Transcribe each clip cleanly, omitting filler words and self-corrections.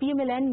PMLN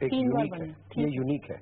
ایک unique ہے, یہ یونیک ہے.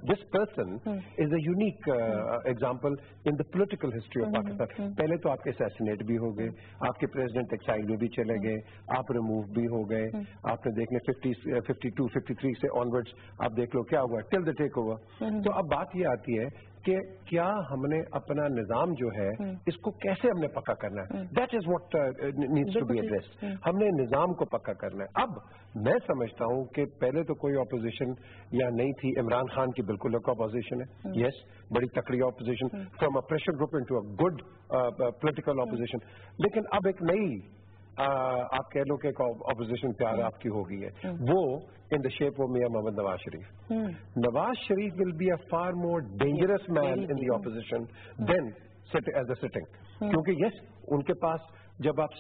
This person is a unique example in the political history of Pakistan. پہلے تو آپ کے اسیسینیٹ بھی ہو گئے, آپ کے پریزیڈنٹ ایکسائل میں بھی چلے گئے, آپ ریموو بھی ہو گئے. آپ نے دیکھ لیں 52, 53 سے آنورڈس آپ دیکھ لو کیا ہوا ٹل دا ٹیک اوور. تو اب بات یہ آتی ہے کہ کیا ہم نے اپنا نظام جو ہے اس کو کیسے ہم نے پکا کرنا ہے. That is what needs to be addressed. ہم نے نظام کو پکا کرنا ہے. اب میں سمجھتا ہوں کہ پہلے تو کوئی اپوزیشن یا نہیں تھی. عمران خان کی بالکل ایک اپوزیشن ہے, یس, بڑی تکڑی opposition from a pressure group into a good political opposition. لیکن اب ایک نئی آپ کہہ لو کہ ایک اپوزیشن پیار آپ کی ہو گئی ہے, وہ in the shape of Mia Mohammad Nawaz Sharif. Nawaz Sharif will be a far more dangerous man in the opposition than as a sitting. کیونکہ yes, ان کے پاس جب آپ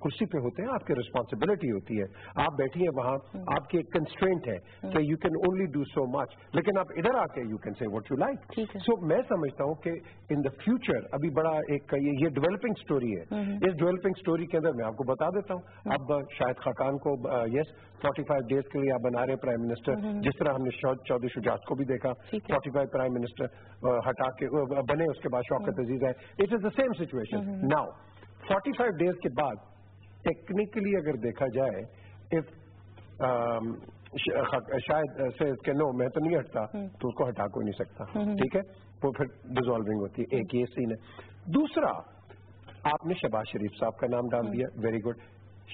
کرسی پہ ہوتے ہیں آپ کی ریسپانسبلٹی ہوتی ہے, آپ بیٹھی ہیں وہاں, آپ کی ایک کنسٹرینٹ ہے کہ you can only do so much, لیکن آپ ادھر آ کے you can say what you like. So میں سمجھتا ہوں کہ ان دا فیوچر ابھی بڑا ایک یہ ڈیولپنگ اسٹوری ہے. اس ڈیولپنگ اسٹوری کے اندر میں آپ کو بتا دیتا ہوں, اب شاہد خاقان کو یس 45 ڈیز کے لیے آپ بنا رہے ہیں پرائم منسٹر, جس طرح ہم نے چودھری شجاعت کو بھی دیکھا 45 پرائم منسٹر ہٹا کے بنے, اس کے بعد شوکت عزیز ہے. It is the same situation now. 45 days کے بعد ٹیکنیکلی اگر دیکھا جائے شاید سے کہ نو میں تو نہیں ہٹتا, تو اس کو ہٹا کوئی نہیں سکتا. ٹھیک ہے, وہ پھر ڈیزالونگ ہوتی ہے. ایک یہ سین ہے. دوسرا, آپ نے شہباز شریف صاحب کا نام ڈال دیا, ویری گڈ.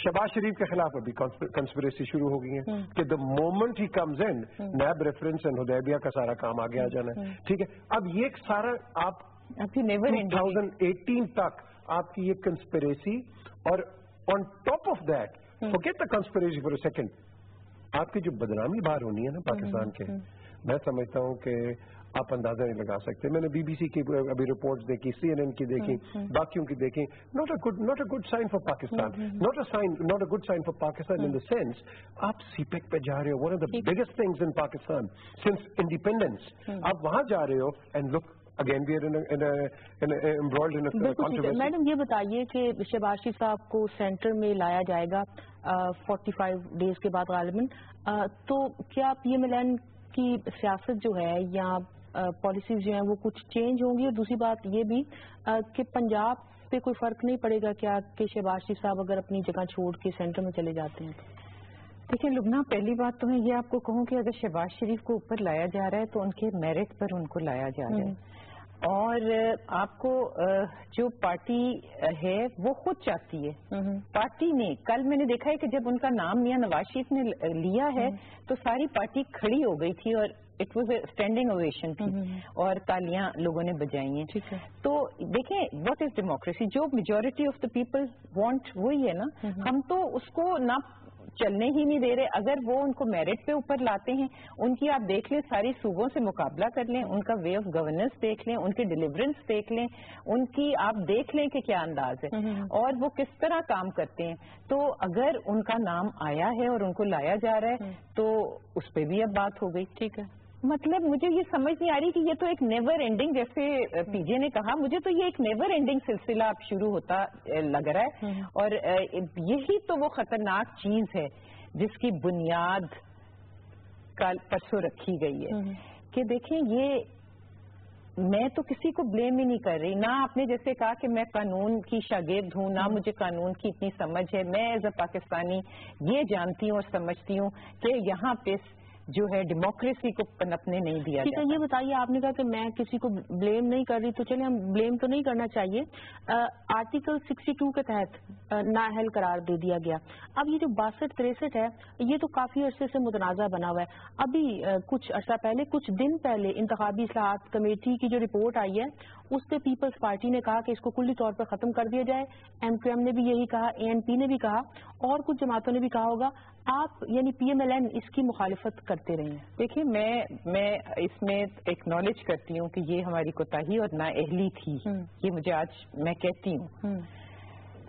شہباز شریف کے خلاف ابھی کنسپریسی شروع ہو گئی ہے کہ دا مومنٹ ہی comes in NAB reference and Hudaibiya کا سارا کام آگے آ جانا ہے. ٹھیک ہے, اب یہ سارا آپ 2018 تک آپ کی یہ کنسپریسی, اور on top of that forget the conspiracy for a second, آپ کی جو بدنامی باہر ہونی ہے نا پاکستان کے, میں سمجھتا ہوں کہ آپ اندازہ نہیں لگا سکتے. میں نے بی بی سی کی ابھی رپورٹس دیکھی, CNN کی دیکھی, باقیوں کی دیکھی. not a good sign for Pakistan. not a good sign for Pakistan in the sense آپ سی پیک پہ جا رہے ہو, one of the biggest things in Pakistan since independence. آپ وہاں جا رہے ہو and look again we are embroiled in a controversy. Madam یہ بتائیے کہ شہباز شریف صاحب کو سینٹر میں لایا جائے گا 45 ڈیز کے بعد غالباً, تو کیا پی ایم ایل این کی سیاست جو ہے یا پالیسیز جو ہیں وہ کچھ چینج ہوں گی؟ اور دوسری بات یہ بھی کہ پنجاب پہ کوئی فرق نہیں پڑے گا کیا کہ شہباز شریف صاحب اگر اپنی جگہ چھوڑ کے سینٹر میں چلے جاتے ہیں؟ دیکھیے لبنہ, پہلی بات تو میں یہ آپ کو کہوں کہ اگر شہباز شریف کو اوپر لایا جا رہا ہے تو ان کے میرٹ پر ان کو لایا جا رہا ہے, اور آپ کو جو پارٹی ہے وہ خود چاہتی ہے. پارٹی نے, کل میں نے دیکھا ہے کہ جب ان کا نام میاں نواز شریف نے لیا ہے تو ساری پارٹی کھڑی ہو گئی تھی, اور it was a standing ovation تھی, اور تالیاں لوگوں نے بجائی ہیں. تو دیکھیں واٹ از ڈیموکریسی, جو majority of the people want وہی ہے نا. ہم تو اس کو نہ چلنے ہی نہیں دے رہے. اگر وہ ان کو میرٹ پہ اوپر لاتے ہیں, ان کی آپ دیکھ لیں ساری صوبوں سے مقابلہ کر لیں, ان کا وے آف گورننس دیکھ لیں, ان کی ڈیلیورنس دیکھ لیں, ان کی آپ دیکھ لیں کہ کیا انداز ہے اور وہ کس طرح کام کرتے ہیں. تو اگر ان کا نام آیا ہے اور ان کو لایا جا رہا ہے تو اس پہ بھی اب بات ہو گئی. ٹھیک ہے, مطلب مجھے یہ سمجھ نہیں آ رہی کہ یہ تو ایک نیور اینڈنگ, جیسے پی جے نے کہا, مجھے تو یہ ایک نیور اینڈنگ سلسلہ اب شروع ہوتا لگ رہا ہے. اور یہی تو وہ خطرناک چیز ہے جس کی بنیاد کل پرسوں رکھی گئی ہے کہ دیکھیں, یہ میں تو کسی کو بلیم ہی نہیں کر رہی, نہ آپ نے جیسے کہا کہ میں قانون کی شاگرد ہوں, نہ مجھے قانون کی اتنی سمجھ ہے. میں ایز اے پاکستانی یہ جانتی ہوں اور سمجھتی ہوں کہ یہاں پہ جو ہے ڈیموکریسی کو پنپنے نہیں دیا جاتا. یہ بتائیے, آپ نے کہا کہ میں کسی کو بلیم نہیں کر رہی, تو چلیں ہم بلیم تو نہیں کرنا چاہیے. آرٹیکل 62 کے تحت نااہل قرار دے دیا گیا. اب یہ جو 62-63 ہے یہ تو کافی عرصے سے متنازع بنا ہوا ہے. ابھی کچھ عرصہ پہلے, کچھ دن پہلے انتخابی اصلاحات کمیٹی کی جو رپورٹ آئی ہے اس پہ پیپلز پارٹی نے کہا کہ اس کو کلی طور پر ختم کر دیا جائے. MQM نے بھی یہی کہا, ANP نے بھی کہا, اور کچھ جماعتوں نے بھی کہا ہوگا. آپ یعنی پی ایم ایل این اس کی مخالفت کرتے رہے ہیں. دیکھیے میں اس میں ایکنالج کرتی ہوں کہ یہ ہماری کوتاہی اور نااہلی تھی, یہ مجھے آج میں کہتی ہوں.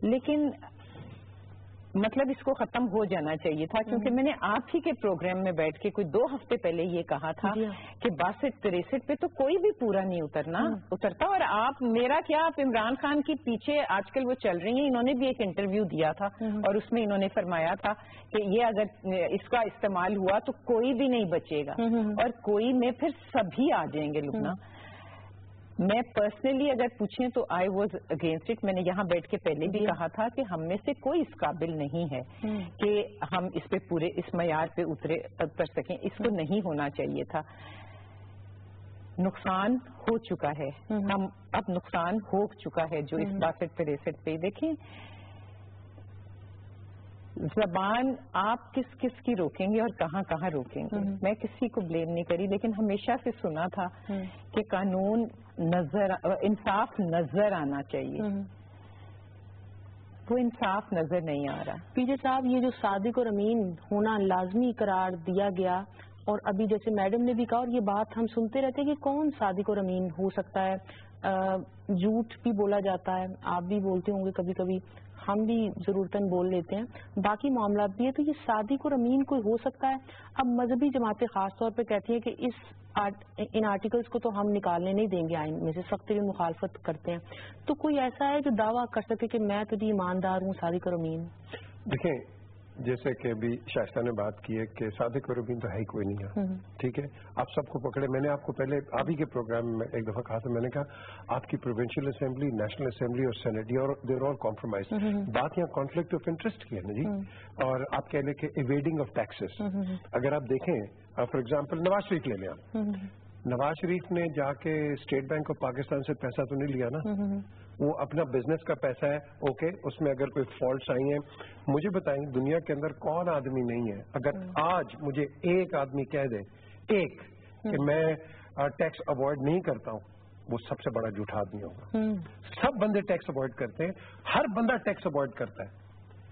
لیکن مطلب اس کو ختم ہو جانا چاہیے تھا، کیونکہ میں نے آپ ہی کے پروگرام میں بیٹھ کے کوئی 2 ہفتے پہلے یہ کہا تھا کہ 62-63 پہ تو کوئی بھی پورا نہیں اترتا. اور آپ میرا کیا، آپ عمران خان کی پیچھے آج کل وہ چل رہی ہیں. انہوں نے بھی ایک انٹرویو دیا تھا اور اس میں انہوں نے فرمایا تھا کہ یہ اگر اس کا استعمال ہوا تو کوئی بھی نہیں بچے گا، اور کوئی میں پھر سبھی آ جائیں گے. لبنہ میں پرسنلی اگر پوچھیں تو آئی واز اگینسٹ اٹ. میں نے یہاں بیٹھ کے پہلے بھی کہا تھا کہ ہم میں سے کوئی اس قابل نہیں ہے کہ ہم اس پہ پورے اس معیار پہ اتر سکیں. اس کو نہیں ہونا چاہیے تھا. نقصان ہو چکا ہے، ہم اب نقصان ہو چکا ہے جو اس 62-63 پہ. دیکھیں زبان آپ کس کس کی روکیں گے اور کہاں کہاں روکیں گے. میں کسی کو بلیم نہیں کری، لیکن ہمیشہ سے سنا تھا کہ قانون انصاف نظر آنا چاہیے. وہ انصاف نظر نہیں آ رہا. پی جے صاحب، یہ جو صادق اور امین ہونا لازمی قرار دیا گیا، اور ابھی جیسے میڈم نے بھی کہا، اور یہ بات ہم سنتے رہتے ہیں کہ کون صادق اور امین ہو سکتا ہے. جھوٹ بھی بولا جاتا ہے، آپ بھی بولتے ہوں گے کبھی کبھی، ہم بھی ضرورتاً بول لیتے ہیں، باقی معاملات بھی ہے. تو یہ صادق اور امین کوئی ہو سکتا ہے؟ اب مذہبی جماعتیں خاص طور پہ کہتی ہیں کہ ان آرٹیکلز کو تو ہم نکالنے نہیں دیں گے آئین میں سے، سخت ترین مخالفت کرتے ہیں. تو کوئی ایسا ہے جو دعویٰ کر سکے کہ میں تو بھی ایماندار ہوں، صادق اور امین؟ دیکھیں، جیسے کہ ابھی شائستہ نے بات کی ہے کہ صادق اور امین تو ہے ہی کوئی نہیں ہے. ٹھیک ہے، آپ سب کو پکڑے. میں نے آپ کو پہلے آپ ہی کے پروگرام میں ایک دفعہ کہا تھا، میں نے کہا آپ کی پروونشل اسمبلی، نیشنل اسمبلی اور سینٹ، دیر آل کمپرومائز. بات یہاں کانفلکٹ آف انٹرسٹ کی ہے نا جی. اور آپ کہہ لیں کہ ایویڈنگ آف ٹیکسز. اگر آپ دیکھیں فار ایگزامپل نواز شریف لے لیں آپ. نواز شریف نے جا کے اسٹیٹ بینک آف پاکستان سے پیسہ تو نہیں لیا نا، وہ اپنا بزنس کا پیسہ ہے. اوکے، اس میں اگر کوئی فالٹس آئی ہیں، مجھے بتائیں دنیا کے اندر کون آدمی نہیں ہے، اگر آج مجھے ایک آدمی کہہ دے ایک کہ میں ٹیکس اوائڈ نہیں کرتا ہوں، وہ سب سے بڑا جھوٹا آدمی ہوگا. سب بندے ٹیکس اوائڈ کرتے ہیں، ہر بندہ ٹیکس اوائڈ کرتا ہے،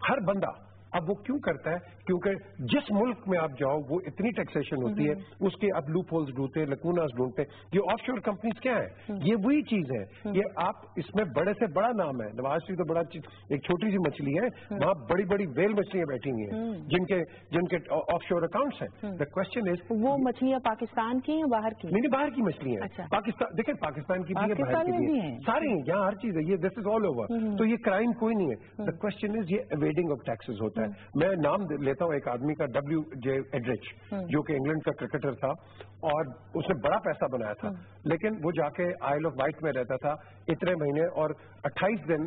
ہر بندہ. اب وہ کیوں کرتا ہے؟ کیونکہ جس ملک میں آپ جاؤ وہ اتنی ٹیکسیشن ہوتی ہے، اس کے آپ لوپ ہولز ڈھونڈتے ہیں، لکوناز ڈھونڈتے ہیں. یہ آف شور کمپنیز کیا ہے؟ یہ وہی چیز ہے. یہ آپ اس میں بڑے سے بڑا نام ہے. نواز شریف تو بڑا ایک چھوٹی سی مچھلی ہے، وہاں بڑی بڑی ویل مچھلیاں بیٹھی ہوئی ہیں جن کے آف شور اکاؤنٹس ہیں. دا کوشچن از وہ مچھلیاں پاکستان کی یا باہر کی؟ نہیں، باہر کی مچھلیاں ہیں. پاکستان دیکھیں، پاکستان کی بھی ہے، باہر کی بھی ہے، ساری ہیں، یہاں ہر چیز ہے. یہ دس از آل اوور. تو یہ کرائم کوئی نہیں ہے. دا کوشچن از یہ ایویڈنگ آف ٹیکسز ہوتا ہے. میں نام لیتا ہوں ایک آدمی کا، ڈبلیو جے ایڈرچ، جو کہ انگلینڈ کا کرکٹر تھا اور اس نے بڑا پیسہ بنایا تھا، لیکن وہ جا کے آئل آف وائٹ میں رہتا تھا اتنے مہینے اور 28 دن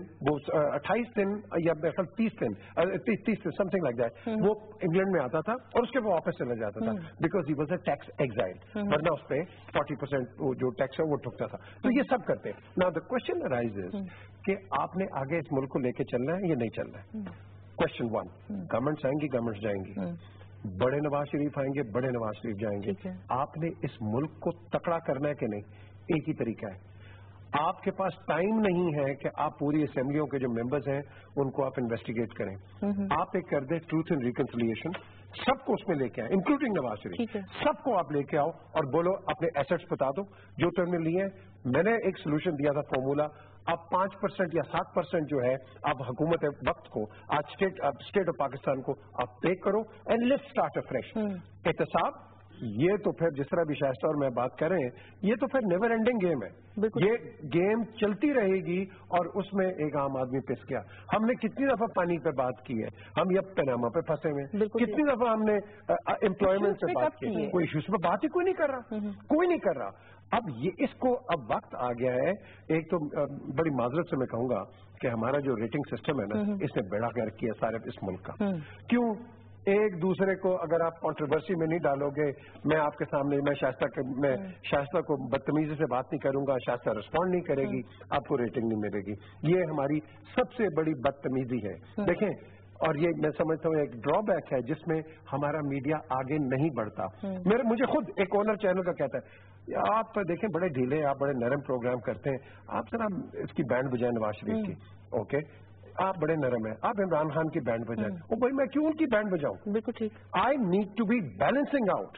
یا 30 دن سم تھنگ لائک دیٹ وہ انگلینڈ میں آتا تھا اور اس کے وہ واپس چلا جاتا تھا، because he was a tax exile. ورنہ اس پہ 40% جو ٹیکس ہے وہ ٹھکتا تھا. تو یہ سب کرتے ہیں. ناؤ دا کوشچن ارائزز کہ آپ نے آگے اس ملک کو لے کے چلنا ہے یا نہیں چلنا ہے. کوشچن 1، گورنمنٹس آئیں گی، گورنمنٹس جائیں گی. بڑے نواز شریف آئیں گے، بڑے نواز شریف جائیں گے. آپ نے اس ملک کو تکڑا کرنا ہے کہ نہیں؟ ایک ہی طریقہ ہے. آپ کے پاس ٹائم نہیں ہے کہ آپ پوری اسمبلیوں کے جو ممبرز ہیں ان کو آپ انویسٹیگیٹ کریں. آپ ایک کر دیں ٹروتھ اینڈ ریکنسیلیشن، سب کو اس میں لے کے آئیں، انکلوڈنگ نواز شریف. سب کو آپ لے کے آؤ اور بولو اپنے ایسٹس بتا دو جو تم نے لیے ہیں. میں نے ایک سولوشن دیا تھا فارمولا. اب 5% یا 7% جو ہے آپ حکومت وقت کو آج اسٹیٹ آف پاکستان کو آپ پے کرو اینڈ لیٹس اسٹارٹ افریش. احتساب یہ تو پھر جس طرح بھی شائستہ اور میں بات کر رہے ہیں، یہ تو پھر نیور اینڈنگ گیم ہے. یہ گیم چلتی رہے گی اور اس میں ایک عام آدمی پس گیا. ہم نے کتنی دفعہ پانی پہ بات کی ہے، ہم یہ پیناما پہ پھنسے ہوئے. کتنی دفعہ ہم نے امپلائمنٹ پہ بات کی ہے، کوئی ایشوز پہ بات ہی کوئی نہیں کر رہا، کوئی نہیں کر رہا. اب یہ اس کو اب وقت آ گیا ہے. ایک تو بڑی معذرت سے میں کہوں گا کہ ہمارا جو ریٹنگ سسٹم ہے نا، اس نے بیڑا گرک کیا سارے اس ملک کا. کیوں؟ ایک دوسرے کو اگر آپ کنٹروورسی میں نہیں ڈالو گے، میں آپ کے سامنے میں شائستہ کو بدتمیزی سے بات نہیں کروں گا، شائستہ رسپونڈ نہیں کرے گی، آپ کو ریٹنگ نہیں ملے گی. یہ ہماری سب سے بڑی بدتمیزی ہے. دیکھیں، اور یہ میں سمجھتا ہوں ایک ڈرا بیک ہے جس میں ہمارا میڈیا آگے نہیں بڑھتا. مجھے خود ایک اونر چینل کا کہتا ہے، آپ دیکھیں بڑے ڈھیلے، آپ بڑے نرم پروگرام کرتے ہیں، آپ ذرا اس کی بینڈ بجائیں نواز شریف کی. اوکے، آپ بڑے نرم ہیں، آپ عمران خان کی بینڈ بجائیں. او بھائی، میں کیوں ان کی بینڈ بجاؤں؟ بالکل ٹھیک. I need to be balancing out.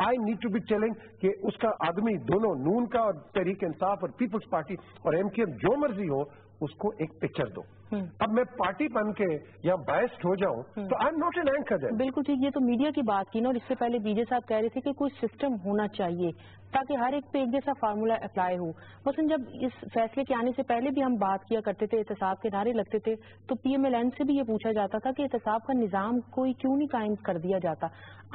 I need to be telling کہ اس کا آدمی دونوں نون کا اور تحریک انصاف اور پیپلز پارٹی اور ایم کیو ایم جو مرضی ہو، اس کو ایک پکچر دو. اب میں پارٹی بن کے یا بائسڈ ہو جاؤں تو I am not an anchor. بالکل ٹھیک. یہ تو میڈیا کی بات کی نا, اور اس سے پہلے بی جے صاحب کہہ رہے تھے کہ کوئی سسٹم ہونا چاہیے تاکہ ہر ایک پہ ایک جیسا فارمولا اپلائی ہو. مثلا جب اس فیصلے کے آنے سے پہلے بھی ہم بات کیا کرتے تھے, احتساب کے نعرے لگتے تھے, تو پی ایم ایل این سے بھی یہ پوچھا جاتا تھا کہ احتساب کا نظام کوئی کیوں نہیں قائم کر دیا جاتا.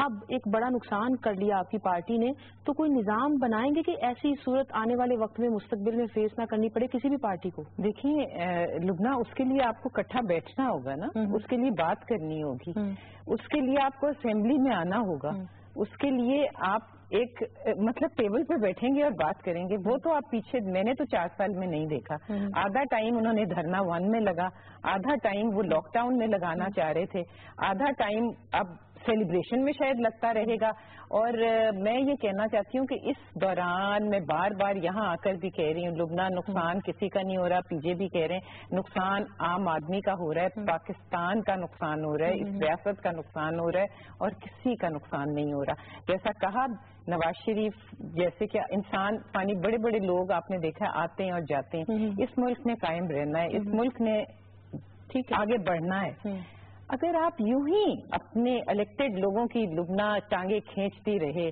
اب ایک بڑا نقصان کر لیا آپ کی پارٹی نے, تو کوئی نظام بنائیں گے کہ ایسی صورت آنے والے وقت میں مستقبل میں فیس نہ کرنی پڑے کسی بھی پارٹی کو؟ دیکھیے لبنہ, اس کے لیے آپ کو اکٹھا بیٹھنا ہوگا نا, اس کے لیے بات کرنی ہوگی, اس کے لیے آپ کو اسمبلی میں آنا ہوگا, اس کے لیے آپ ایک مطلب ٹیبل پہ بیٹھیں گے اور بات کریں گے. وہ تو آپ پیچھے, میں نے تو 4 سال میں نہیں دیکھا. آدھا ٹائم انہوں نے دھرنا 1 میں لگا, آدھا ٹائم وہ لاک ڈاؤن میں لگانا چاہ رہے تھے, آدھا ٹائم اب سیلیبریشن میں شاید لگتا رہے گا. اور میں یہ کہنا چاہتی ہوں کہ اس دوران میں بار بار یہاں آ کر بھی کہہ رہی ہوں, لبنہ نقصان کسی کا نہیں ہو رہا, پی جے بھی کہہ رہے ہیں نقصان عام آدمی کا ہو رہا ہے, پاکستان کا نقصان ہو رہا ہے, اس ریاست کا نقصان ہو رہا ہے, اور کسی کا نقصان نہیں ہو رہا. جیسا کہا نواز شریف جیسے کہ انسان پانی, بڑے بڑے لوگ آپ نے دیکھا آتے ہیں اور جاتے ہیں. اس ملک نے قائم رہنا ہے, اس ملک نے آگے بڑھنا ہے. اگر آپ یوں ہی اپنے الیکٹڈ لوگوں کی لبنہ ٹانگیں کھینچتی رہے,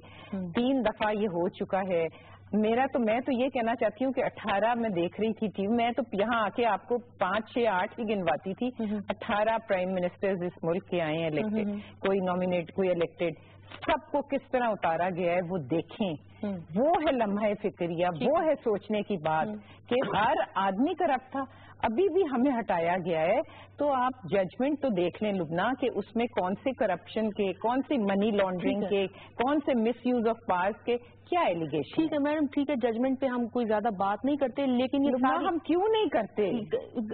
3 دفعہ یہ ہو چکا ہے. میں تو یہ کہنا چاہتی ہوں کہ 18 میں دیکھ رہی تھی ٹیم, میں تو یہاں آ کے آپ کو 5, 6, 8 ہی گنواتی تھی. 18 پرائم منسٹرز اس ملک کے آئے ہیں الیکٹڈ, کوئی نامینیٹ کوئی الیکٹڈ, سب کو کس طرح اتارا گیا ہے وہ دیکھیں. وہ ہے لمحہ فکریہ, وہ ہے سوچنے کی بات کہ ہر آدمی کرپٹ تھا, ابھی بھی ہمیں ہٹایا گیا ہے. تو آپ ججمنٹ تو دیکھ لیں لبنہ کہ اس میں کون سے کرپشن کے, کون سی منی لانڈرنگ کے, کون سے مس یوز آف پاورز کے کیا ایلیگیشن. ٹھیک ہے میڈم, ٹھیک ہے, ججمنٹ پہ ہم کوئی زیادہ بات نہیں کرتے, لیکن یہ ہم کیوں نہیں کرتے؟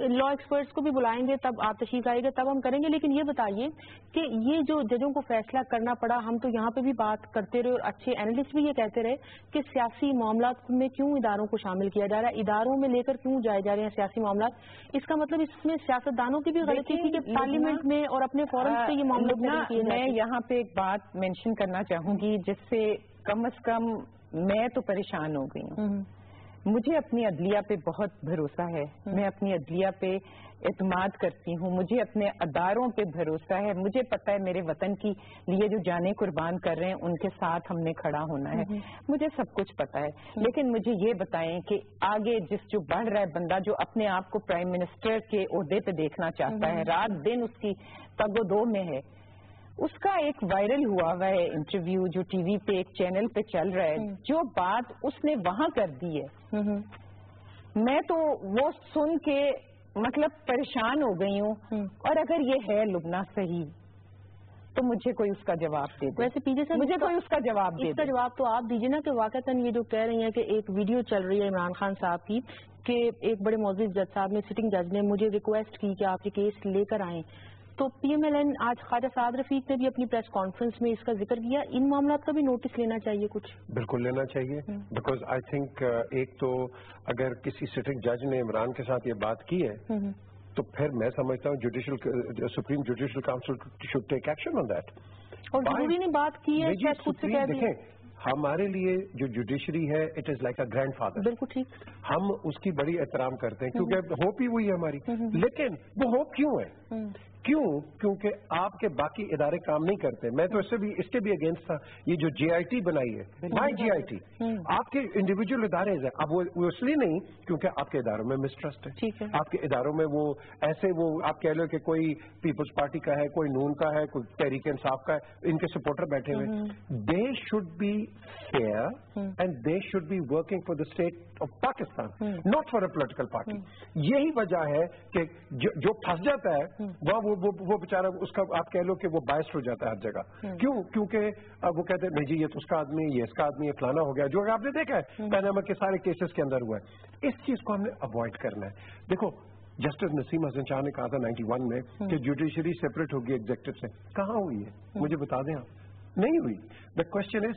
لا ایکسپرٹس کو بھی بلائیں گے, تب آپ تشریف آئے گا تب ہم کریں گے. لیکن یہ بتائیے کہ یہ جو ججوں کو فیصلہ کرنا پڑا, ہم تو یہاں پہ بھی بات کرتے رہے اور اچھے اینالسٹ بھی یہ کہتے رہے کہ سیاسی معاملات میں کیوں اداروں کو شامل کیا جا رہا ہے, اداروں میں لے کر کیوں جائے جا رہے ہیں سیاسی معاملات. اس کا مطلب اس میں سیاستدانوں کی بھی غلطی تھی کہ پارلیمنٹ میں اور اپنے فورم سے یہ معاملات. میں یہاں پہ ایک بات مینشن کرنا چاہوں گی جس سے کم از کم میں تو پریشان ہو گئی ہوں. مجھے اپنی عدلیہ پہ بہت بھروسہ ہے, میں اپنی عدلیہ پہ اعتماد کرتی ہوں, مجھے اپنے اداروں پہ بھروسہ ہے, مجھے پتہ ہے میرے وطن کی لیے جو جانیں قربان کر رہے ہیں ان کے ساتھ ہم نے کھڑا ہونا ہے, مجھے سب کچھ پتہ ہے. لیکن مجھے یہ بتائیں کہ آگے جو بڑھ رہا ہے بندہ, جو اپنے آپ کو پرائم منسٹر کے عہدے پہ دیکھنا چاہتا ہے, رات دن اس کی تگ و دو میں ہے, اس کا ایک وائرل ہوا ہے انٹرویو جو ٹی وی پہ ایک چینل پہ چل رہا ہے, جو بات اس نے وہاں کر دی ہے, میں تو وہ سن کے مطلب پریشان ہو گئی ہوں. اور اگر یہ ہے لبنہ صحیح تو مجھے کوئی اس کا جواب دے دے. ویسے پی جے مجھے کوئی اس کا جواب دے دے. اس کا جواب تو آپ دیجیے نا کہ واقعتاً یہ جو کہہ رہی ہیں کہ ایک ویڈیو چل رہی ہے عمران خان صاحب کی کہ ایک بڑے معزز جج صاحب نے, سٹنگ جج نے مجھے ریکویسٹ کی کہ آپ یہ کیس لے کر آئیں. تو پی ایم ایل این آج خواجہ سعد رفیق نے بھی اپنی پریس کانفرنس میں اس کا ذکر کیا. ان معاملات کا بھی نوٹس لینا چاہیے کچھ؟ بالکل لینا چاہیے, بیکاز آئی تھنک ایک تو اگر کسی سٹنگ جج نے عمران کے ساتھ یہ بات کی ہے تو پھر میں سمجھتا ہوں supreme judicial council should take action on that. اور ضروری نے بات کی ہے, دیکھیں ہمارے لیے جو جوڈیشری ہے it is like a grand father. بالکل ٹھیک, ہم اس کی بڑی احترام کرتے ہیں کیونکہ ہوپ ہی وہی ہے ہماری. لیکن وہ ہوپ کیوں ہے؟ کیونکہ آپ کے باقی ادارے کام نہیں کرتے. میں تو اس کے بھی اگینسٹ تھا. یہ جو جے آئی ٹی بنائی ہے, مائی جے آئی ٹی, آپ کے انڈیویجل ادارے ہیں. اب وہ اس لیے نہیں کیونکہ آپ کے اداروں میں مسٹرسٹ ہے, آپ کے اداروں میں وہ ایسے وہ آپ کہہ لو کہ کوئی پیپلز پارٹی کا ہے, کوئی نون کا ہے, کوئی تحریک انصاف کا ہے, ان کے سپورٹر بیٹھے ہوئے. They should be fair and they should be working for the state of Pakistan, not for a political party. یہی وجہ ہے کہ جو پھنس جاتا ہے وہ بیچارہ اس کا آپ کہہ لو کہ وہ باعث ہو جاتا ہے ہر جگہ. کیوں؟ کیونکہ وہ کہتے ہیں نہیں جی یہ تو اس کا آدمی, یہ اس کا آدمی, یہ فلانا ہو گیا, جو آپ نے دیکھا ہے پیناما کے سارے کیسز کے اندر ہوا ہے. اس چیز کو ہم نے اوائڈ کرنا ہے. دیکھو جسٹس نسیم حسن شاہ نے کہا تھا 91 میں کہ جوڈیشری سیپریٹ ہوگی ایگزیکٹو سے. کہاں ہوئی ہے؟ مجھے بتا دیں آپ. نہیں ہوئی. The question is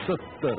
70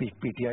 PTI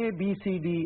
ABCD,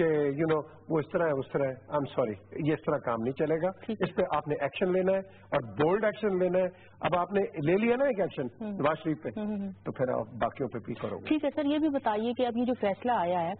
کہ وہ اس طرح ہے اس طرح ہے. آئی ایم سوری, یہ اس طرح کام نہیں چلے گا. اس پہ آپ نے ایکشن لینا ہے اور بولڈ ایکشن لینا ہے. اب آپ نے لے لیا نا ایک ایکشن نواز شریف پہ, تو پھر آپ باقیوں پہ بھی کرو گے. ٹھیک ہے سر, یہ بھی بتائیے کہ اب یہ جو فیصلہ آیا ہے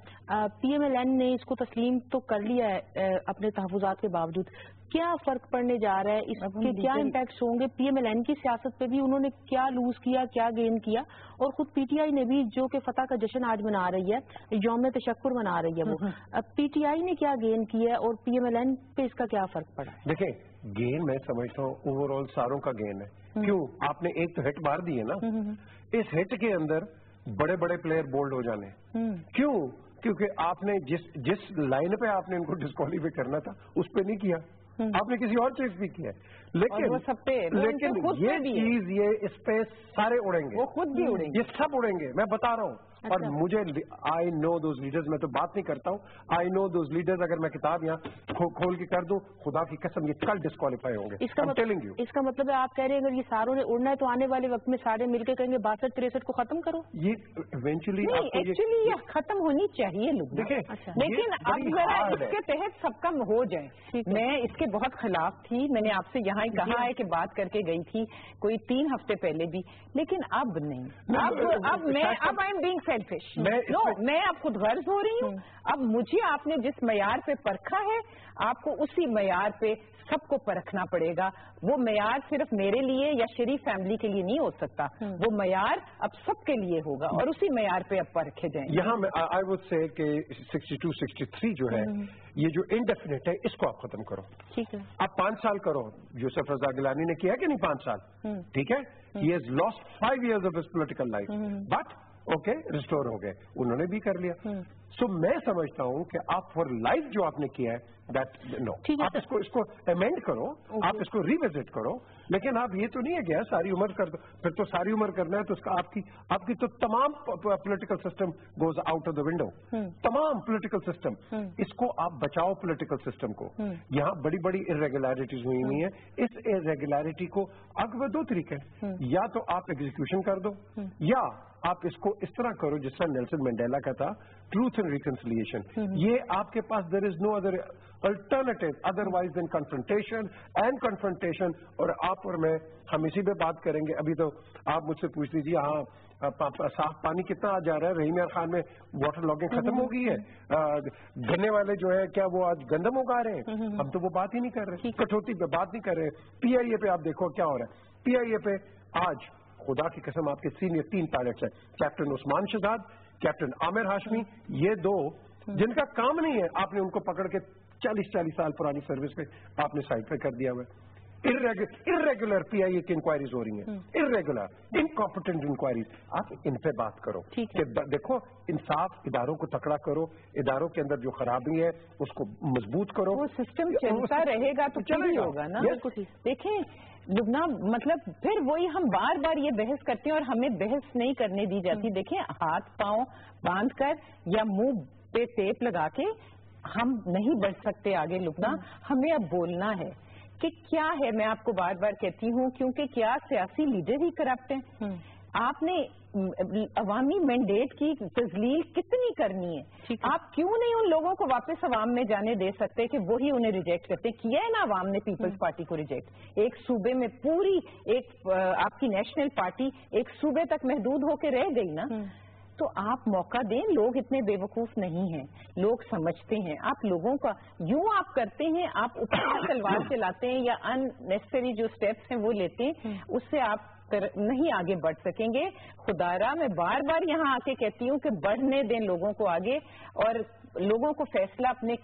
پی ایم ایل این نے اس کو تسلیم تو کر لیا ہے اپنے تحفظات کے باوجود, کیا فرق پڑنے جا رہا ہے, اس کے کیا امپیکٹس ہوں گے پی ایم ایل این کی سیاست پہ بھی, انہوں نے کیا لوز کیا کیا گین کیا, اور خود پی ٹی آئی نے بھی جو کہ فتح کا جشن آج منا رہی ہے, یوم تشکر منا رہی ہے, وہ پی ٹی آئی نے کیا گین کیا ہے اور پی ایم ایل این پہ اس کا کیا فرق پڑا؟ دیکھیں گین میں سمجھتا ہوں اوور آل ساروں کا گین ہے. کیوں؟ آپ نے ایک تو ہٹ مار دی ہے نا, اس ہٹ کے اندر بڑے بڑے پلیئر بولڈ ہو جانے. کیوں؟ کیونکہ آپ نے جس لائن پہ آپ نے ان کو ڈسکوالیفائی کرنا تھا اس پہ نہیں کیا, آپ نے کسی اور چیز بھی کیا. لیکن یہ چیز یہ اس پہ سارے اڑیں گے, وہ خود بھی اڑیں گے, یہ سب اڑیں گے, میں بتا رہا ہوں. اور مجھے آئی نو دوز لیڈرز, میں تو بات نہیں کرتا ہوں, آئی نو دوز لیڈرز. اگر میں کتاب یہاں کھول کے کر دوں, خدا کی قسم یہ کل ڈسکوالیفائی ہوں گے. اس کا مطلب ہے آپ کہہ رہے ہیں اگر یہ ساروں نے اڑنا ہے تو آنے والے وقت میں سارے مل کے کہیں گے 62-63 کو ختم کرو. یہ ایونچولی ایکچولی یہ ختم ہونی چاہیے لوگ, لیکن اب ذرا اس کے تحت سب کم ہو جائیں. میں اس کے بہت خلاف تھی, میں نے آپ سے یہاں ہی کہا ہے کہ بات کر کے گئی تھی کوئی 3 ہفتے پہلے بھی, لیکن اب نہیں. اب آئی ایم بینگ سیلفش. نو, میں اب خود غرض ہو رہی ہوں. اب مجھے آپ نے جس معیار پہ پرکھا ہے آپ کو اسی معیار پہ سب کو پرکھنا پڑے گا. وہ معیار صرف میرے لیے یا شریف فیملی کے لیے نہیں ہو سکتا, وہ معیار اب سب کے لیے ہوگا اور اسی معیار پہ اب پرکھے جائیں. یہاں میں آئی وڈ سے کہ 62-63 جو ہے یہ جو انڈیفینٹ ہے اس کو آپ ختم کرو. ٹھیک ہے, آپ 5 سال کرو. یوسف رضا گیلانی نے کیا کہ نہیں 5 سال, ٹھیک ہے, he has lost 5 years of his political life, but okay restore ہو گئے, انہوں نے بھی کر لیا. سو میں سمجھتا ہوں کہ آپ فار لائف جو آپ نے کیا ہے دیٹ نو, آپ اس کو امینڈ کرو, آپ اس کو ریوزٹ کرو, لیکن آپ یہ تو نہیں ہے کہ ساری عمر کر دو, پھر تو ساری عمر کرنا ہے تو اس کا آپ کی تو تمام political system goes out of the window. تمام پولیٹیکل سسٹم, اس کو آپ بچاؤ پولیٹیکل سسٹم کو. یہاں بڑی بڑی ارریگولرٹیز ہوئی ہوئی ہیں, اس ارریگولرٹی کو اگر 2 طریقے ہیں, یا تو آپ ایگزیکیوشن کر دو یا آپ اس کو اس طرح کرو جس طرح نیلسن منڈیلا کا تھا, ٹروتھ اینڈ ریکنسیلیشن. یہ آپ کے پاس there is no other alternative otherwise than confrontation and confrontation. اور آپ اور میں ہم اسی پہ بات کریں گے. ابھی تو آپ مجھ سے پوچھ لیجیے ہاں صاف پانی کتنا آ جا رہا ہے, رحیم یار خان میں واٹر لاگنگ ختم ہو گئی ہے, گنے والے جو ہے کیا وہ آج گندم اگا رہے ہیں, ہم تو وہ بات ہی نہیں کر رہے, کٹوتی پہ بات نہیں کر رہے. پی آئی اے پہ آپ دیکھو کیا ہو رہا ہے. پی آئی اے پہ آج خدا کی قسم آپ کے سینئر 3 پائلٹس ہیں, کیپٹن عثمان شہزاد, کیپٹن عامر ہاشمی, یہ 2 جن کا کام نہیں ہے, آپ نے ان کو پکڑ کے 40 سال پرانی سروس پہ آپ نے سائڈ پہ کر دیا ہوا ہے. irregular پی آئی اے کی انکوائریز ہو رہی ہیں, irregular incompetent انکوائریز. آپ ان پہ بات کرو کہ دیکھو انصاف اداروں کو تکڑا کرو, اداروں کے اندر جو خرابی ہے اس کو مضبوط کرو. وہ سسٹم چلتا رہے گا تو چل ہوگا نا. دیکھیں لبنا, مطلب پھر وہی ہم بار بار یہ بحث کرتے ہیں اور ہمیں بحث نہیں کرنے دی جاتی. دیکھیں ہاتھ پاؤں باندھ کر یا منہ پہ ٹیپ لگا کے ہم نہیں بڑھ سکتے آگے. لبنا, ہمیں اب بولنا ہے کہ کیا ہے. میں آپ کو بار بار کہتی ہوں کیونکہ کیا سیاسی لیڈر ہی کرپٹ ہیں. آپ نے عوامی مینڈیٹ کی تذلیل کتنی کرنی ہے, آپ کیوں نہیں ان لوگوں کو واپس عوام میں جانے دے سکتے کہ وہی انہیں ریجیکٹ کرتے. کیا ہے نا عوام نے پیپلز پارٹی کو ریجیکٹ, ایک صوبے میں پوری ایک آپ کی نیشنل پارٹی ایک صوبے تک محدود ہو کے رہ گئی نا. تو آپ موقع دیں, لوگ اتنے بے وقوف نہیں ہیں, لوگ سمجھتے ہیں. آپ لوگوں کا یوں آپ کرتے ہیں, آپ اوپر تلوار چلاتے ہیں یا ان نیسسری جو سٹیپس ہیں وہ لیتے ہیں, اس سے آپ نہیں آگے بڑھ سکیں گے. خدارا میں بار بار یہاں آ کے کہتی ہوں کہ بڑھنے دیں لوگوں کو آگے, اور لوگوں کو فیصلہ اپنے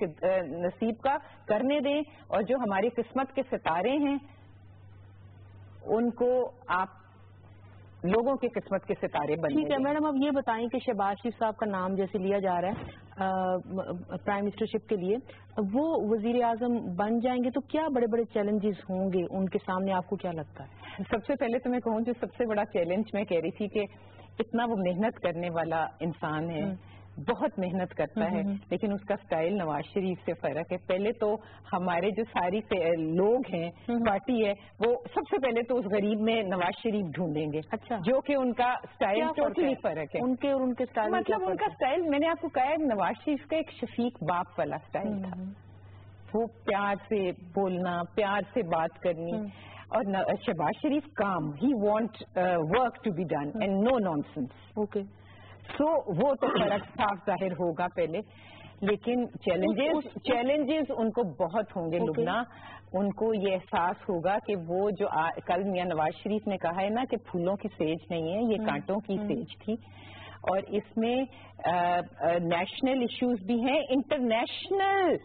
نصیب کا کرنے دیں, اور جو ہماری قسمت کے ستارے ہیں ان کو آپ لوگوں کی قسمت کے ستارے بنیں. ٹھیک ہے میڈم, اب یہ بتائیں کہ شہباز شریف صاحب کا نام جیسے لیا جا رہا ہے پرائم منسٹرشپ کے لیے, وہ وزیر اعظم بن جائیں گے تو کیا بڑے بڑے چیلنجز ہوں گے ان کے سامنے, آپ کو کیا لگتا ہے؟ سب سے پہلے تو میں کہوں جو سب سے بڑا چیلنج میں کہہ رہی تھی کہ اتنا وہ محنت کرنے والا انسان ہے, بہت محنت کرتا ہے لیکن اس کا سٹائل نواز شریف سے فرق ہے. پہلے تو ہمارے جو ساری لوگ ہیں پارٹی ہے وہ سب سے پہلے تو اس غریب میں نواز شریف ڈھونڈیں گے. اچھا, جو کہ ان کا سٹائل ٹوٹلی فرق ہے ان کے اور ان کے سٹائل. مطلب ان کا سٹائل میں نے آپ کو کہا ہے نواز شریف کا ایک شفیق باپ والا سٹائل تھا. وہ پیار سے بولنا, پیار سے بات کرنی. اور شہباز شریف کام, he want work to be done and no nonsense. Okay, so وہ تو فرق صاف ظاہر ہوگا پہلے, لیکن چیلنجز ان کو بہت ہوں گے لبنہ. ان کو یہ احساس ہوگا کہ وہ جو کل میاں نواز شریف نے کہا ہے نا کہ پھولوں کی سیج نہیں ہے, یہ کانٹوں کی سیج تھی. اور اس میں نیشنل ایشوز بھی ہیں, انٹرنیشنل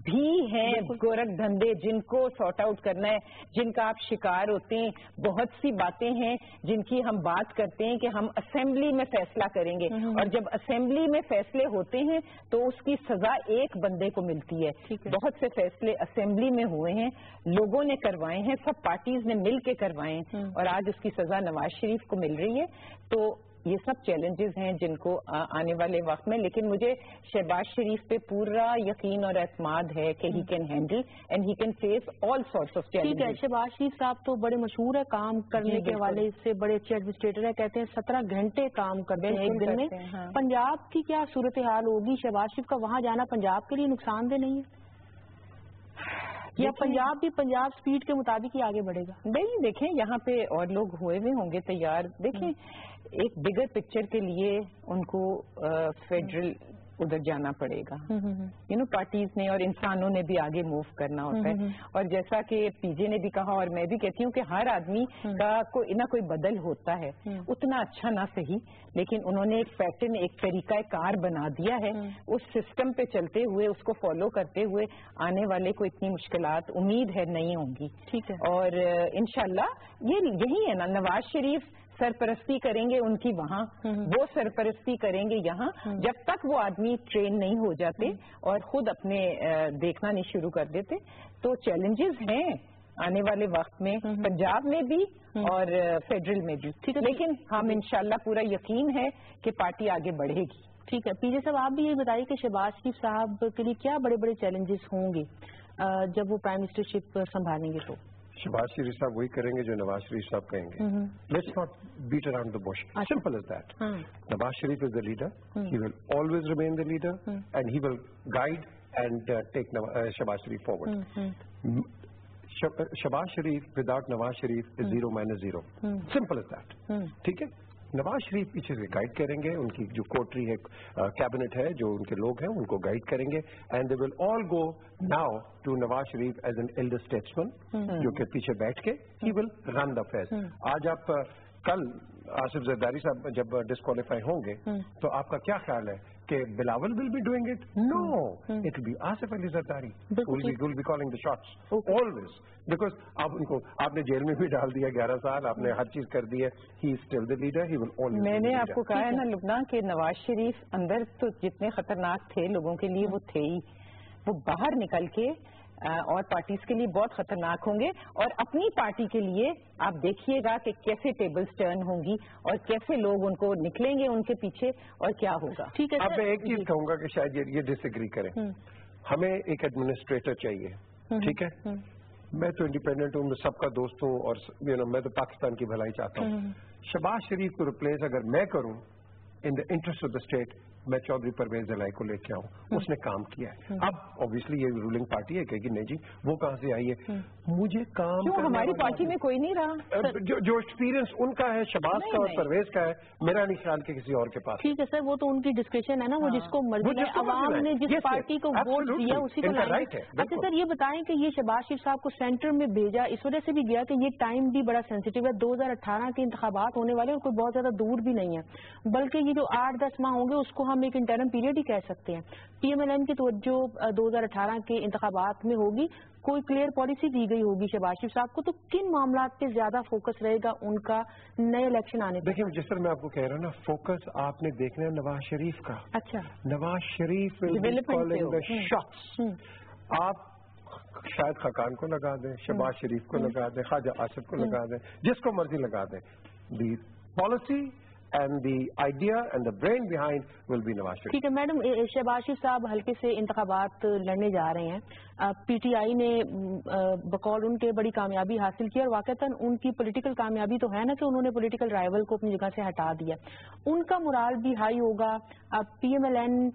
بھی ہیں, گورکھ دھندے جن کو سارٹ آؤٹ کرنا ہے, جن کا آپ شکار ہوتے ہیں. بہت سی باتیں ہیں جن کی ہم بات کرتے ہیں کہ ہم اسمبلی میں فیصلہ کریں گے, اور جب اسمبلی میں فیصلے ہوتے ہیں تو اس کی سزا ایک بندے کو ملتی ہے. بہت سے فیصلے اسمبلی میں ہوئے ہیں, لوگوں نے کروائے ہیں, سب پارٹیز نے مل کے کروائے ہیں, اور آج اس کی سزا نواز شریف کو مل رہی ہے. تو یہ سب چیلنجز ہیں جن کو آنے والے وقت میں, لیکن مجھے شہباز شریف پہ پورا یقین اور اعتماد ہے کہ he can handle and he can face all sorts of challenges. ٹھیک ہے, شہباز شریف صاحب تو بڑے مشہور ہے کام کرنے کے حوالے سے, بڑے اچھے ایڈمنسٹریٹر ہیں, کہتے ہیں 17 گھنٹے کام کرتے ہیں ایک دن میں. پنجاب کی کیا صورتحال ہوگی؟ شہباز شریف کا وہاں جانا پنجاب کے لیے نقصان دہ نہیں ہے, یا پنجاب بھی پنجاب سپیڈ کے مطابق ہی آگے بڑھے گا؟ نہیں, دیکھیں یہاں پہ اور لوگ ہوئے ہوئے ہوں گے تیار. دیکھیں ایک بگر پکچر کے لیے ان کو فیڈرل ادھر جانا پڑے گا. پارٹیز نے اور انسانوں نے بھی آگے موو کرنا ہوتا ہے. اور جیسا کہ پی جے نے بھی کہا اور میں بھی کہتی ہوں کہ ہر آدمی کا کوئی نہ کوئی بدل ہوتا ہے, اتنا اچھا نہ صحیح, لیکن انہوں نے ایک پیٹرن, ایک طریقہ کار بنا دیا ہے. اس سسٹم پہ چلتے ہوئے, اس کو فالو کرتے ہوئے آنے والے کو اتنی مشکلات امید ہے نہیں ہوں گی. ٹھیک ہے, اور انشاءاللہ یہی ہے نا, نواز شریف سرپرستی کریں گے ان کی وہاں, وہ سرپرستی کریں گے یہاں, جب تک وہ آدمی ٹرین نہیں ہو جاتے اور خود اپنے دیکھنا نہیں شروع کر دیتے. تو چیلنجز ہیں آنے والے وقت میں پنجاب میں بھی اور فیڈرل میں بھی, لیکن ہم انشاءاللہ پورا یقین ہے کہ پارٹی آگے بڑھے گی. ٹھیک ہے, پی جے صاحب آپ بھی یہ بتائیے کہ شہباز شریف صاحب کے لیے کیا بڑے بڑے چیلنجز ہوں گے جب وہ پرائم منسٹرشپ سنبھالیں گے؟ تو شہباز شریف صاحب وہی کریں گے جو نواز شریف صاحب کہیں گے. Let's not beat around the bush, simple is that. Nawaz Sharif is the leader, he will always remain the leader, and he will guide and take Shahbaz Sharif forward. Shahbaz Sharif without Nawaz Sharif is 0 - 0. Simple is that. ٹھیک ہے, نواز شریف پیچھے سے گائیڈ کریں گے, ان کی جو کوٹری ہے, cabinet ہے, جو ان کے لوگ ہیں ان کو گائیڈ کریں گے, and they will all go now to Nawaz Sharif as an elder statesman, جو کہ پیچھے بیٹھ کے ہی ول رن دا افیئرز. آج آپ کل آصف زرداری صاحب جب ڈسکوالیفائی ہوں گے تو آپ کا کیا خیال ہے کہ Bilawal will be doing it? No, it will be Asif Ali Zardari will be calling the shots always, because آپ نے جیل میں بھی ڈال دیا 11 سال, آپ نے ہر چیز کر دی ہے. He is still the leader, he will only. میں نے آپ کو کہا ہے نا لبنہ کہ نواز شریف اندر تو جتنے خطرناک تھے لوگوں کے لیے وہ تھے ہی, وہ باہر نکل کے اور پارٹیز کے لیے بہت خطرناک ہوں گے. اور اپنی پارٹی کے لیے آپ دیکھیے گا کہ کیسے ٹیبلز ٹرن ہوں گی اور کیسے لوگ ان کو نکلیں گے ان کے پیچھے اور کیا ہوگا. ٹھیک ہے, اب میں ایک چیز کہوں گا کہ شاید یہ ڈس ایگری کریں, ہمیں ایک ایڈمنسٹریٹر چاہیے. ٹھیک ہے, میں تو انڈیپینڈنٹ ہوں, میں سب کا دوست ہوں, اور میں تو پاکستان کی بھلائی چاہتا ہوں. شہباز شریف کو ریپلیس اگر میں کروں in the interest of the state, میں چودھری پرویز الہی کو لے کے آؤں. اس نے کام کیا ہے. اب اوبیسلی یہ رولنگ پارٹی ہے کہ نہیں جی وہ کہاں سے آئی ہے, مجھے کام ہماری پارٹی میں کوئی نہیں رہا. جو ایکسپیرینس ان کا ہے شہباز کا اور پرویز کا ہے, میرا نہیں خیال کہ کسی اور کے پاس. ٹھیک ہے سر, وہ تو ان کی ڈسکریشن ہے نا, وہ جس کو مرضی ہے, عوام نے جس پارٹی کو ووٹ دیا اسی کو رائٹ ہے. اچھا سر, یہ بتائیں کہ یہ شہباز شریف صاحب کو سینٹر میں بھیجا اس وجہ سے بھی گیا کہ یہ ٹائم بھی بڑا سینسیٹیو ہے, 2018 کے انتخابات ہونے والے ہیں, کوئی بہت زیادہ دور بھی نہیں ہے, بلکہ یہ جو 8-10 ماہ ہوں گے اس کو ہم ایک انٹرم پیریڈ ہی کہہ سکتے ہیں. پی ایم ایل این کی توجہ 2018 کے انتخابات میں ہوگی, کوئی کلیئر پالیسی دی گئی ہوگی شہباز شریف صاحب کو, تو کن معاملات پہ زیادہ فوکس رہے گا ان کا نئے الیکشن آنے پہ؟ دیکھیں جس طرح میں آپ کو کہہ رہا ہوں نا, فوکس آپ نے دیکھنا ہے نواز شریف کا. اچھا, نواز شریف شخص, آپ شاید خاقان کو لگا دیں, شہباز شریف کو لگا دیں, خواجہ آصف کو لگا دیں, جس کو مرضی لگا دیں. دی policy and the idea and the brain behind will be Nawaz Sharif. ٹھیک ہے میڈم, شہباز شریف صاحب حلقے سے انتخابات لڑنے جا رہے ہیں. پی ٹی آئی نے بقول ان کے بڑی کامیابی حاصل کی اور واقعتاً ان کی پولیٹیکل کامیابی تو ہے نا کہ انہوں نے پولیٹیکل رائیول کو اپنی جگہ سے ہٹا دیا. ان کا مرال بھی ہائی ہوگا. پی ایم ایل این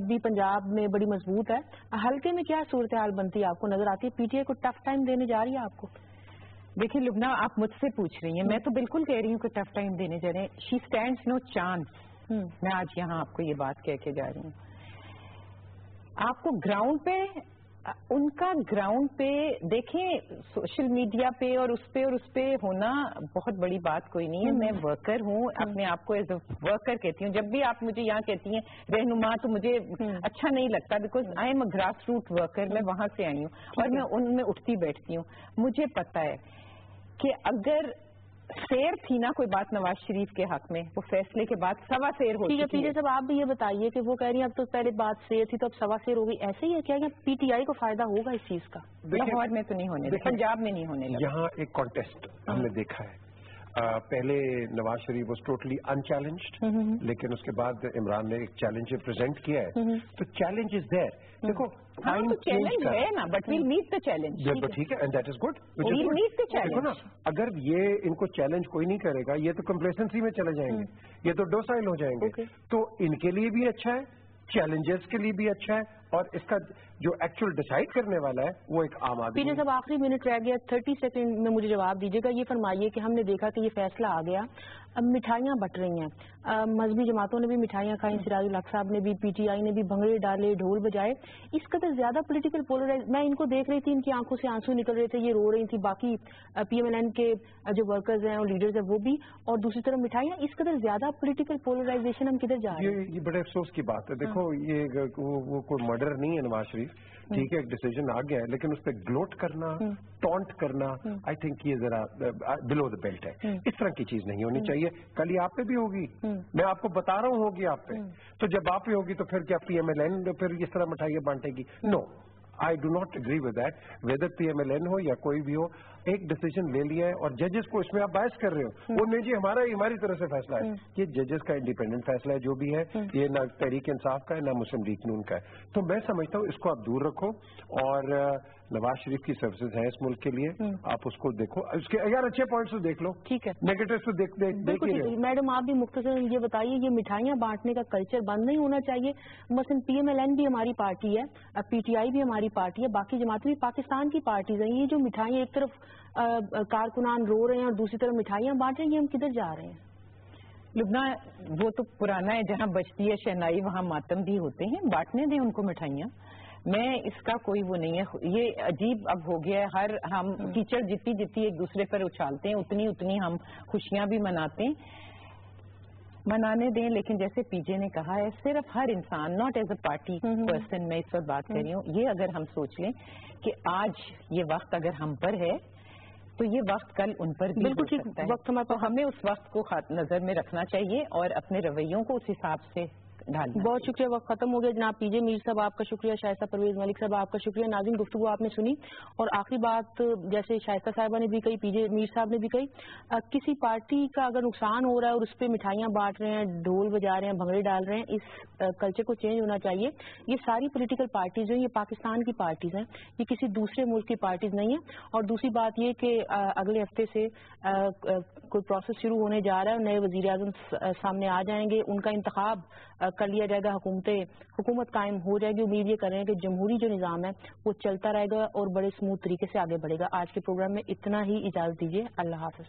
بھی پنجاب میں بڑی مضبوط ہے. حلقے میں کیا صورتحال بنتی ہے آپ کو نظر آتی ہے؟ پی ٹی آئی کو ٹف ٹائم دینے جا رہی ہے آپ کو؟ دیکھیے لبنہ, آپ مجھ سے پوچھ رہی ہیں, میں تو بالکل کہہ رہی ہوں کہ ٹف ٹائم دینے جا رہے ہیں. شی اسٹینڈس نو چانس. میں آج یہاں آپ کو یہ بات کہہ کے جا رہی ہوں. آپ کو گراؤنڈ پہ, ان کا گراؤنڈ پہ دیکھیں, سوشل میڈیا پہ اور اس پہ ہونا بہت بڑی بات کوئی نہیں ہے. میں ورکر ہوں, اپنے آپ کو ایز اے ورکر کہتی ہوں. جب بھی آپ مجھے یہاں کہتی ہیں رہنما تو مجھے اچھا نہیں لگتا, because I am a grass root worker. میں وہاں سے آئی ہوں اور میں ان میں اٹھتی بیٹھتی ہوں. مجھے پتا ہے کہ اگر سیر تھی نا کوئی بات نواز شریف کے حق میں, وہ فیصلے کے بعد سوا سیر ہو چکی ہے. ٹھیک ہے صاحب, آپ بھی یہ بتائیے کہ وہ کہہ رہی ہیں اب تو پہلے بات سیر تھی تو اب سوا سیر ہو گئی, ایسے ہی ہے کیا؟ پی ٹی آئی کو فائدہ ہوگا اس چیز کا؟ لاہور میں تو نہیں ہونے لگا, پنجاب میں نہیں ہونے لگا. یہاں ایک کانٹیسٹ ہم نے دیکھا ہے. پہلے Nawaz Sharif was totally in challenged, لیکن اس کے بعد عمران نے ایک چیلنج پریزنٹ کیا ہے. تو چیلنج از دیر. دیکھو چیلنج ہے نا, but well met the challenge. ٹھیک ہے, and that is good. Well met the challenge. دیکھو نا, اگر یہ ان کو چیلنج کوئی نہیں کرے گا, یہ تو کمپلیسنسی میں چلے جائیں گے, یہ تو ڈوسائل ہو جائیں گے. تو ان کے لیے بھی اچھا ہے, چیلنجز کے لیے بھی اچھا ہے, اور اس کا جو ایکچوئل ڈیسائیڈ کرنے والا ہے وہ ایک عام آدمی. پینے صاحب آخری منٹ رہ گیا, 30 سیکنڈ میں مجھے جواب دیجیے گا. یہ فرمائیے کہ ہم نے دیکھا کہ یہ فیصلہ آ گیا, اب مٹھائیاں بٹ رہی ہیں, مذہبی جماعتوں نے بھی مٹھائیاں کھائیں, سراج الحق صاحب نے بھی, پی ٹی آئی نے بھی بھنگڑے ڈالے, ڈھول بجائے. اس قدر زیادہ پولیٹیکل پولرائز, میں ان کو دیکھ رہی تھی, ان کی آنکھوں سے آنسو نکل رہے تھے, یہ رو رہی تھی, باقی پی ایم ایل این کے جو ورکرز ہیں اور لیڈرز ہیں وہ بھی, اور دوسری طرف مٹھائیاں. اس قدر زیادہ پولیٹیکل پولرائزیشن ہم کدھر جا رہے ہیں؟ یہ بڑے افسوس کی بات ہے. دیکھو یہ وہ کوئی مرڈر نہیں ہے نواز شریف, ٹھیک ہے, ایک ڈیسیجن آ گیا ہے, لیکن اس پہ گلوٹ کرنا, ٹونٹ کرنا, آئی تھنک یہ ذرا بلو دا بیلٹ ہے. اس طرح کی چیز نہیں ہونی چاہیے. کل یہ آپ پہ بھی ہوگی, میں آپ کو بتا رہا ہوں ہوگی آپ پہ, تو جب آپ پہ ہوگی تو پھر کیا پی ایم ایل این پھر اس طرح مٹھائیاں بانٹے گی؟ نو, I do not agree with that. whether PMLN ہو یا کوئی بھی ہو, ایک ڈیسیجن لے لیا ہے, اور ججز کو اس میں آپ باعث کر رہے ہو. وہ نہیں جی ہماری طرف سے فیصلہ ہے. یہ ججز کا انڈیپینڈنٹ فیصلہ ہے جو بھی ہے, یہ نہ تحریک انصاف کا ہے نہ مسلم لیگ نون کا ہے. تو میں سمجھتا ہوں اس کو آپ دور رکھو, اور نواز شریف کی سروسز ہیں اس ملک کے لیے, آپ اس کو دیکھو, اس کے اگر اچھے پوائنٹس تو دیکھ لو, ٹھیک ہے, نیگیٹوز تو دیکھ. میڈم آپ بھی مختصر یہ بتائیے, یہ مٹھائیاں بانٹنے کا کلچر بند نہیں ہونا چاہیے؟ مثلا پی ایم ایل این بھی ہماری پارٹی ہے, پی ٹی آئی بھی ہماری پارٹی ہے, باقی جماعتیں بھی پاکستان کی پارٹیز ہیں. یہ جو مٹھائیاں ایک طرف کارکنان رو رہے ہیں اور دوسری طرف مٹھائیاں بانٹ رہے ہیں, یہ ہم کدھر جا رہے ہیں؟ لبنہ, وہ تو پرانا ہے, جہاں بجتی ہے شہنائی وہاں ماتم بھی ہوتے ہیں, بانٹنے دیں ان کو مٹھائیاں. میں اس کا کوئی وہ نہیں ہے. یہ عجیب اب ہو گیا ہے, ہم کیچڑ جتنی ایک دوسرے پر اچھالتے ہیں اتنی ہم خوشیاں بھی مناتے ہیں. منانے دیں, لیکن جیسے پی جے نے کہا ہے, صرف ہر انسان, not as a party person, میں اس وقت بات کر رہی ہوں, یہ اگر ہم سوچ لیں کہ آج یہ وقت اگر ہم پر ہے تو یہ وقت کل ان پر بھی ہو سکتا ہے. تو ہمیں اس وقت کو نظر میں رکھنا چاہیے اور اپنے رویوں کو اس حساب سے ڈالنا. بہت شکریہ, وقت ختم ہو گیا. جناب پی جے میر صاحب آپ کا شکریہ, شائستہ پرویز ملک صاحب آپ کا شکریہ. ناظرین, گفتگو آپ نے سنی, اور آخری بات جیسے شائستہ صاحبہ نے بھی کہی, پی جے میر صاحب نے بھی کہی, کسی پارٹی کا اگر نقصان ہو رہا ہے اور اس پہ مٹھائیاں بانٹ رہے ہیں, ڈھول بجا رہے ہیں, بھنگڑے ڈال رہے ہیں, اس کلچر کو چینج ہونا چاہیے. یہ ساری پولیٹیکل پارٹیز ہیں, یہ پاکستان کی پارٹیز ہیں, یہ کسی دوسرے ملک کی پارٹیز نہیں ہیں. اور دوسری بات یہ کہ اگلے ہفتے سے کوئی پروسیس شروع ہونے جا رہا ہے, نئے وزیر اعظم سامنے آ جائیں گے, ان کا انتخاب کر لیا جائے گا, حکومت قائم ہو جائے گی. امید یہ کر رہے ہیں کہ جمہوری جو نظام ہے وہ چلتا رہے گا اور بڑے اسموتھ طریقے سے آگے بڑھے گا. آج کے پروگرام میں اتنا ہی, اجازت دیجیے, اللہ حافظ.